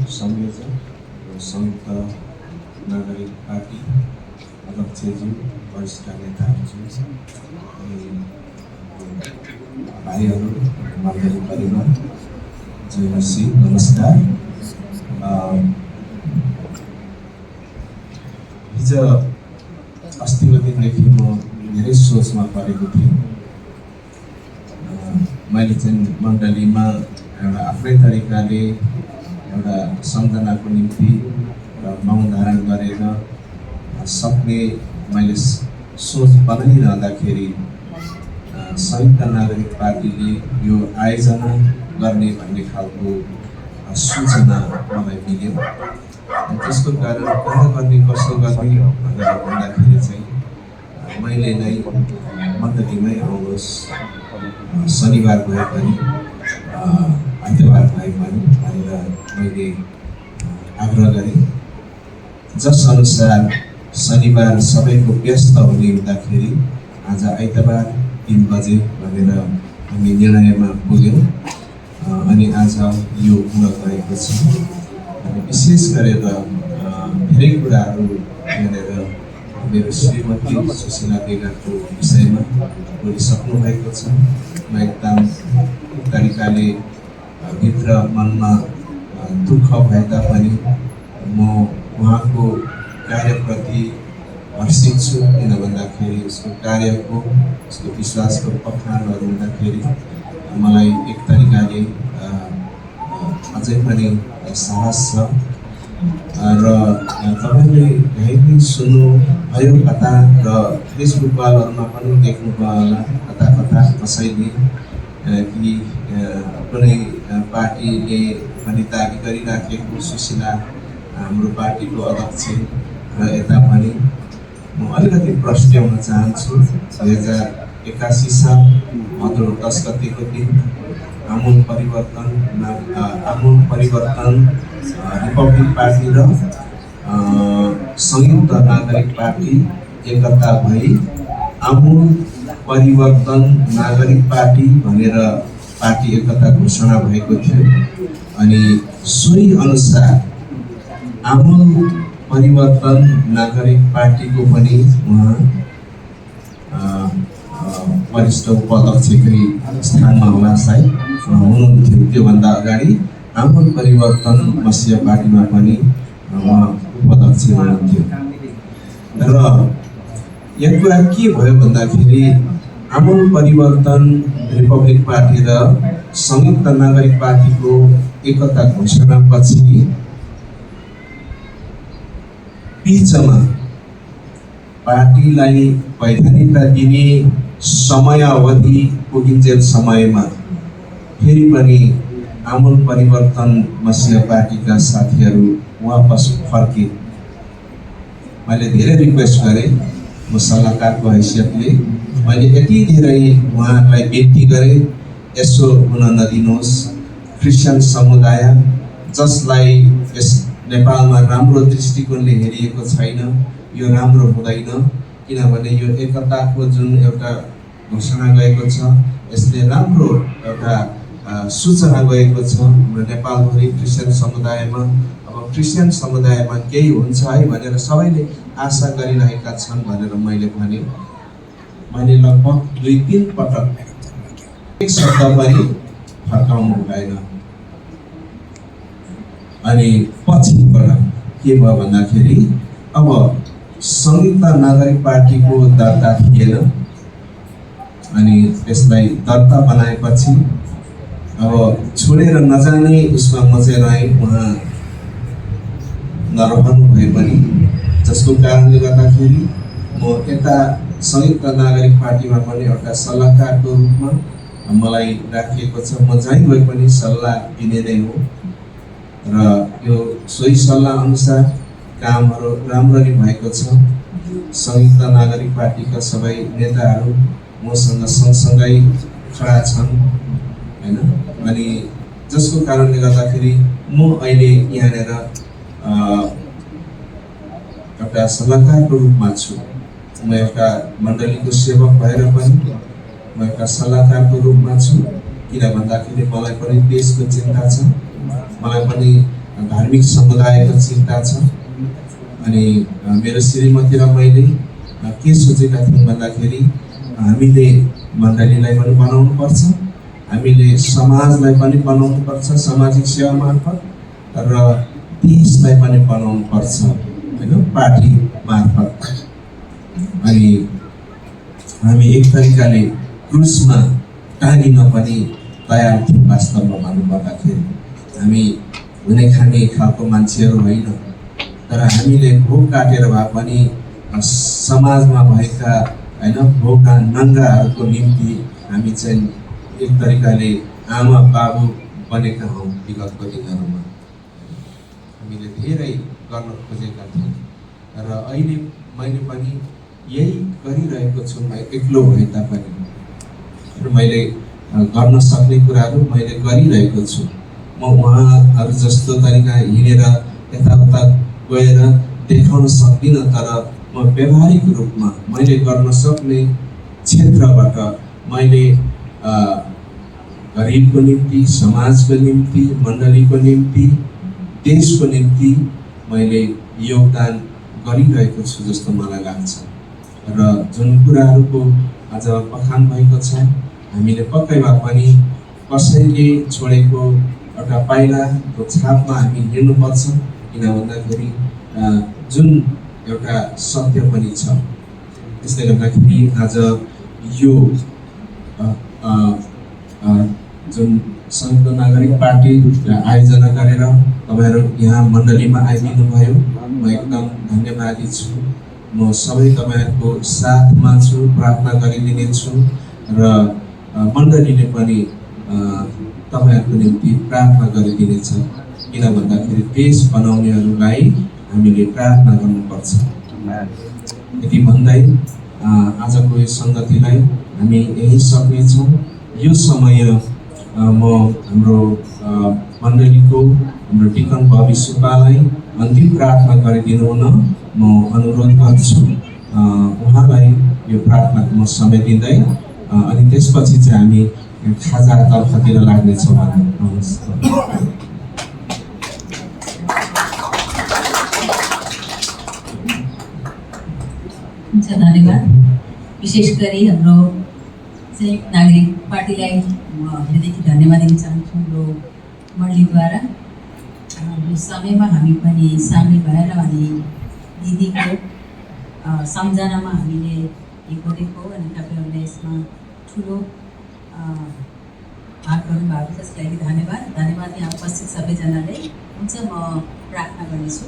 संयोजक र संयुक्त नागरिक पार्टी अध्यक्षज्यू वरिष्ठ नेताहरू अनि भाइहरू मण्डली परिवार जय मसी नमस्कार। हिजो अस्तिको दिनदेखि म धेरै सोचमा परेको थिएँ। मैले चाहिँ मण्डलीमा एउटा आफ्नै तरिकाले एउटा सम्झनाको निम्ति र मौन धारण गरेर सक्ने मैले सोच बनाइरहँदाखेरि संयुक्त नागरिक पार्टीले यो आयोजना गर्ने भन्ने खालको सूचना मलाई मिल्यो। त्यसको कारण कहाँ गर्ने कसो गर्ने भनेर भन्दाखेरि चाहिँ मैले नै मण्डलीमै आउनुहोस्, शनिबार भए पनि आइतबार भए पनि भनेर मैले आग्रह गरेँ। जस अनुसार शनिबार सबैको व्यस्त हुने हुँदाखेरि आज आइतबार 3 बजे भनेर हामी निर्णयमा पुग्यौँ अनि आज यो हुन गएको छ। अनि विशेष गरेर धेरै कुराहरू यहाँनिर मेरो श्रीमती सुशीला बेगरको विषयमा बोलिसक्नु भएको छ। म एकदम तरिकाले भित्र मनमा दुःख भए तापनि म उहाँको कार्यप्रति हर्षित छु। किन भन्दाखेरि उसको कार्यको उसको विश्वासको बखानहरू हुँदाखेरि मलाई एक तरिकाले अझै पनि साहस छ। र तपाईँले धेरै सुन्नुभयो कथा र फेसबुक वालहरूमा पनि देख्नुभयो होला कता कता कसैले कि कुनै पार्टीले पनि दाबी गरिराखेको सुशीला हाम्रो पार्टीको अध्यक्ष र यता पनि म अलिकति प्रश्नाउन चाहन्छु। 2081 साल भदौ 10 गतेको दिन आमूल परिवर्तन रिपब्लिक पार्टी र संयुक्त नागरिक पार्टी एकता भई आमूल परिवर्तन नागरिक पार्टी भनेर पार्टी एकता घोषणा भएको थियो। अनि सोही अनुसार आमूल परिवर्तन नागरिक पार्टीको पनि उहाँ वरिष्ठ उपाध्यक्षकै स्थानमा होला सायद हुनुहुन्थ्यो। त्योभन्दा अगाडि आमूल परिवर्तन मसिया पार्टीमा पनि उहाँ उपाध्यक्ष हुनुहुन्थ्यो। र यो कुरा के भयो भन्दाखेरि आमूल परिवर्तन रिपब्लिक पार्टी र संयुक्त नागरिक पार्टीको एकता घोषणापछि बीचमा पार्टीलाई वैधानिकता दिने समयावधि पुगिन्जेल समयमा फेरि पनि आमूल परिवर्तन मसिया पार्टीका साथीहरू वापस फर्के। मैले धेरै रिक्वेस्ट गरेँ, म सल्लाहकारको हैसियतले मैले यति धेरै उहाँहरूलाई विन्ती गरेँ, यसो हुन नदिनुहोस्। क्रिस्चियन समुदाय जसलाई यस नेपालमा राम्रो दृष्टिकोणले हेरिएको छैन, यो राम्रो हुँदैन। किनभने यो एकताको जुन एउटा घोषणा गएको छ यसले राम्रो एउटा सूचना गएको छ हाम्रो नेपालभरि क्रिस्चियन समुदायमा। अब क्रिस्चियन समुदायमा केही हुन्छ है भनेर सबैले आशा गरिरहेका छन् भनेर मैले भने। मैले लगभग 2-3 पटक एक शब्द पनि फर्काउनु भएन। अनि पछिबाट के भयो भन्दाखेरि अब संयुक्त नागरिक पार्टीको दर्ता थिएन। अनि त्यसलाई दर्ता बनाएपछि अब छोडेर नजाने उसमा म चाहिँ रहेँ। उहाँ नरहनु भए पनि जसको कारणले गर्दाखेरि म यता संयुक्त नागरिक पार्टीमा पनि एउटा सल्लाहकारको रूपमा मलाई राखिएको छ। म जहीँ गए पनि सल्लाह दिने नै हो र यो सोही सल्लाह अनुसार कामहरू राम्ररी भएको छ। संयुक्त नागरिक पार्टीका सबै नेताहरू मसँग सँगसँगै खडा छन् हैन। अनि जसको कारणले गर्दाखेरि म अहिले यहाँनिर एउटा सल्लाहकारको रूपमा छु। म एउटा मण्डलीको सेवक भएर पनि म एउटा सल्लाहकारको रूपमा छु। किन भन्दाखेरि मलाई पनि देशको चिन्ता छ, मलाई पनि धार्मिक समुदायको चिन्ता छ। अनि मेरो श्रीमती र मैले के सोचेका थियौँ भन्दाखेरि हामीले मण्डलीलाई पनि बनाउनु पर्छ, हामीले समाजलाई पनि बनाउनु पर्छ सामाजिक सेवा मार्फत, र देशलाई पनि बनाउनु पर्छ हैन पार्टी मार्फत। अनि हामी एक तरिकाले क्रुसमा टाँगिन पनि तयार थियौँ। वास्तवमा भन्नुपर्दाखेरि हामी हुने खाने खालको मान्छेहरू होइन, तर हामीले भोक काटेर भए पनि समाजमा भएका हैन भोका नङ्गाहरूको निम्ति हामी चाहिँ एक तरिकाले आमा बाबु बनेका हौँ। विगतको दिनहरूमा हामीले धेरै गर्न खोजेका थियौँ र अहिले मैले पनि यही गरिरहेको छु। म एक्लो भए तापनि मैले गर्न सक्ने कुराहरू मैले गरिरहेको छु। म उहाँहरू जस्तो तरिका हिँडेर यताउता गएर देखाउन सक्दिनँ, तर म व्यावहारिक रूपमा मैले गर्न सक्ने क्षेत्रबाट मैले गरिबको निम्ति, समाजको निम्ति, मण्डलीको निम्ति, देशको निम्ति मैले योगदान गरिरहेको छु जस्तो मलाई लाग्छ। र जुन कुराहरूको आज बखान भएको छ, हामीले पक्कै भए पनि कसैले छोडेको एउटा पाइलाको छापमा हामी हिँड्नुपर्छ, किन भन्दाखेरि जुन एउटा सत्य पनि छ। त्यसले गर्दाखेरि आज यो जुन संयुक्त नागरिक पार्टी आयोजना गरेर तपाईहरु यहाँ मण्डलीमा आइदिनु भयो, म एकदम धन्यवादी छु। म सबै तपाईहरुको साथमा छु, प्रार्थना गरिदिनेछु र मण्डलीले पनि तपाईहरुको निम्ति प्रार्थना गरिदिनेछ। किन भन्दाखेरि देश बनाउनेहरूलाई हामीले प्रार्थना गर्नुपर्छ। यति भन्दै आजको यो संगतिलाई हामी यही सक्नेछौँ। यो समय म हाम्रो मण्डलीको हाम्रो डिकन बबी सुब्बालाई अन्तिम प्रार्थना गरिदिनु हुन म अनुरोध गर्छु। उहाँलाई यो प्रार्थनाको म समय दिँदै अनि त्यसपछि चाहिँ हामी खाजा तर्फतिर लाग्नेछौँ। धन्यवाद। विशेष गरी हाम्रो संयुक्त नागरिक पार्टीलाई म हृदयदेखि धन्यवाद दिन चाहन्छु। हाम्रो मण्डलीद्वारा यो समयमा हामी पनि सामेल भएर अनि दिदीको सम्झनामा हामीले यो गरेको अनि तपाईँहरूले यसमा ठुलो भाग गर्नुभएको छ। त्यसको लागि धन्यवाद। यहाँ उपस्थित सबैजनाले। हुन्छ, म प्रार्थना गर्नेछु।